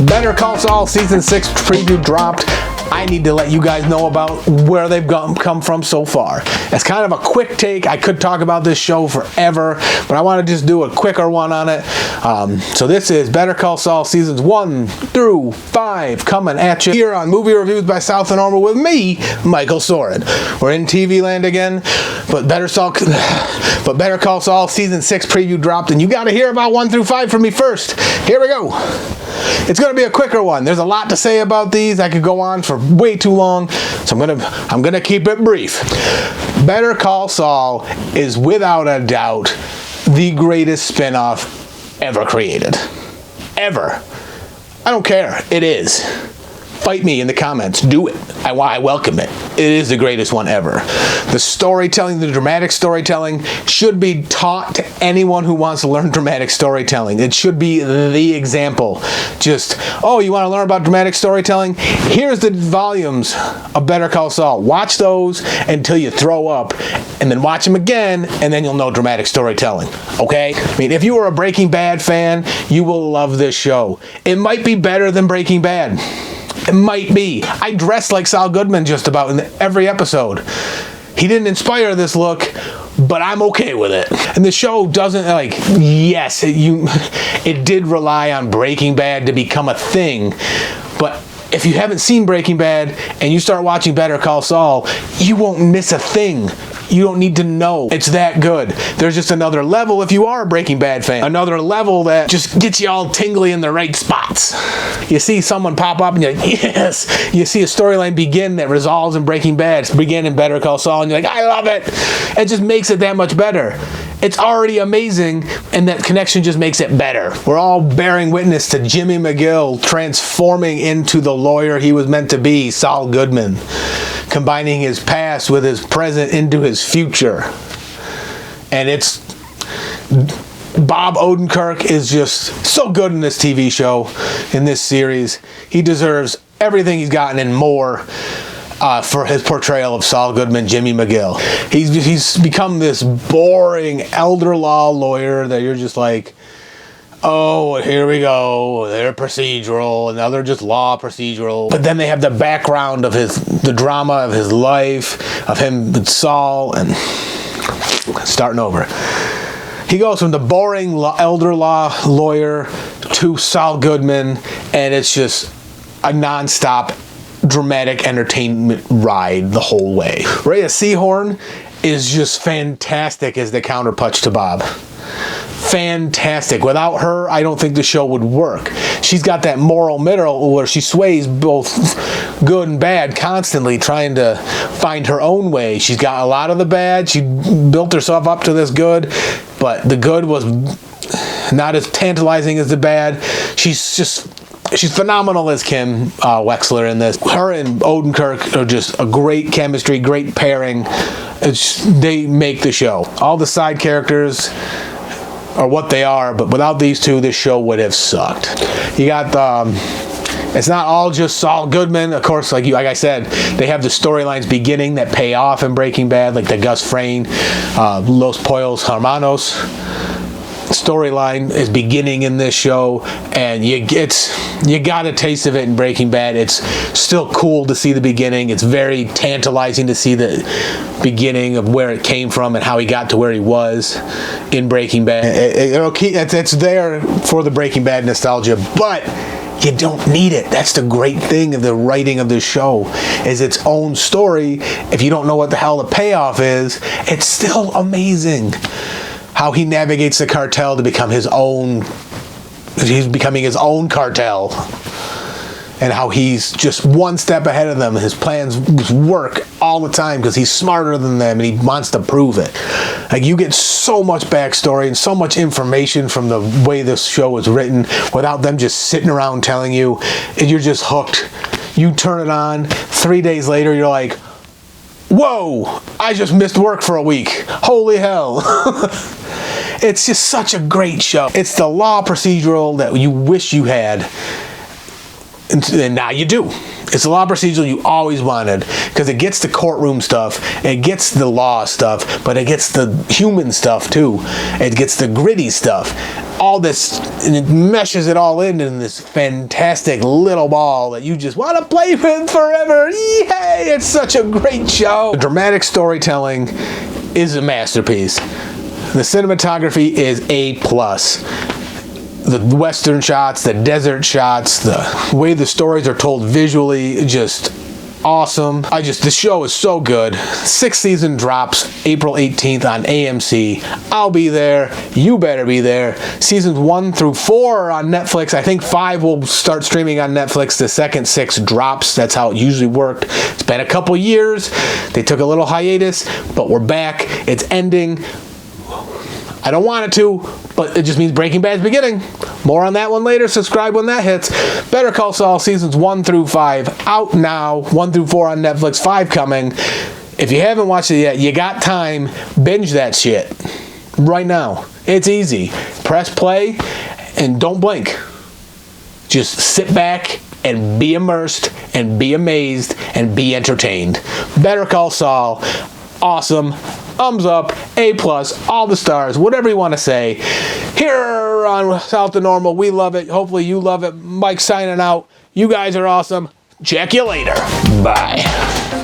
Better Call Saul Season 6 preview dropped. I need to let you guys know about where they've come from so far. It's kind of a quick take. I could talk about this show forever, but I want to just do a quicker one on it. So this is Better Call Saul Seasons 1 through 5 coming at you here on Movie Reviews by South and Normal with me, Michael Soren. We're in TV land again, but Better Call Saul Season 6 preview dropped, and you got to hear about 1 through 5 from me first. Here we go. It's going to be a quicker one. There's a lot to say about these. I could go on for way too long, so I'm gonna keep it brief. Better Call Saul is without a doubt the greatest spinoff ever created. Ever. I don't care. It is. Fight me in the comments. Do it. I welcome it. It is the greatest one ever. The storytelling, the dramatic storytelling should be taught to anyone who wants to learn dramatic storytelling. It should be the example. Just, oh, you want to learn about dramatic storytelling? Here's the volumes of Better Call Saul. Watch those until you throw up, and then watch them again, and then you'll know dramatic storytelling. Okay? I mean, if you are a Breaking Bad fan, you will love this show. It might be better than Breaking Bad. It might be. I dress like Saul Goodman just about in every episode. He didn't inspire this look, but I'm okay with it. And the show doesn't, like, yes, it did rely on Breaking Bad to become a thing, but if you haven't seen Breaking Bad and you start watching Better Call Saul, you won't miss a thing. You don't need to know. It's that good. There's just another level if you are a Breaking Bad fan. Another level that just gets you all tingly in the right spots. You see someone pop up and you're like, yes. You see a storyline begin that resolves in Breaking Bad, begin in Better Call Saul, and you're like, I love it. It just makes it that much better. It's already amazing, and that connection just makes it better. We're all bearing witness to Jimmy McGill transforming into the lawyer he was meant to be, Saul Goodman, combining his past with his present into his future. And it's Bob Odenkirk is just so good in this TV show, in this series. He deserves everything he's gotten and more. For his portrayal of Saul Goodman, Jimmy McGill. He's become this boring elder law lawyer that you're just like, oh, here we go. They're procedural, and now they're just law procedural. But then they have the background of the drama of his life, of him with Saul, and starting over. He goes from the boring elder law lawyer to Saul Goodman, and it's just a nonstop dramatic entertainment ride the whole way. Rhea Seehorn is just fantastic as the counterpunch to Bob. Fantastic. Without her, I don't think the show would work. She's got that moral middle where she sways both good and bad, constantly trying to find her own way. She's got a lot of the bad. She built herself up to this good, but the good was not as tantalizing as the bad. She's phenomenal as Kim Wexler in this. Her and Odenkirk are just a great chemistry, great pairing. They make the show. All the side characters are what they are, but without these two, this show would have sucked. You got it's not all just Saul Goodman. Of course, like I said, they have the storylines beginning that pay off in Breaking Bad, like the Gus Fring, Los Pollos Hermanos storyline is beginning in this show, and you got a taste of it in Breaking Bad. It's still cool to see the beginning. It's very tantalizing to see the beginning of where it came from and how he got to where he was in Breaking Bad. It's there for the Breaking Bad nostalgia, but you don't need it. That's the great thing of the writing of this show, is its own story. If you don't know what the hell the payoff is, it's still amazing. How he navigates the cartel to become his own. He's becoming his own cartel. And how he's just one step ahead of them. His plans work all the time because he's smarter than them and he wants to prove it. Like, you get so much backstory and so much information from the way this show is written without them just sitting around telling you, and you're just hooked. You turn it on, 3 days later you're like, whoa, I just missed work for a week. Holy hell. It's just such a great show. It's the law procedural that you wish you had. And now you do. It's a law procedural you always wanted, because it gets the courtroom stuff, it gets the law stuff, but it gets the human stuff too. It gets the gritty stuff. All this, and it meshes it all in this fantastic little ball that you just want to play with forever. Yay! It's such a great show. The dramatic storytelling is a masterpiece. The cinematography is A+. The western shots, the desert shots, the way the stories are told visually, just awesome. The show is so good. 6th season drops April 18th on AMC. I'll be there. You better be there. Seasons 1 through 4 are on Netflix. I think 5 will start streaming on Netflix. The second 6 drops. That's how it usually worked. It's been a couple years. They took a little hiatus, but we're back. It's ending. I don't want it to, but it just means Breaking Bad's beginning. More on that one later. Subscribe when that hits. Better Call Saul seasons 1 through 5 out now. 1 through 4 on Netflix. 5 coming. If you haven't watched it yet, you got time. Binge that shit right now. It's easy. Press play and don't blink. Just sit back and be immersed and be amazed and be entertained. Better Call Saul. Awesome. Thumbs up, A+, all the stars, whatever you want to say. Here on South to Normal, we love it. Hopefully you love it. Mike signing out. You guys are awesome. Check you later. Bye.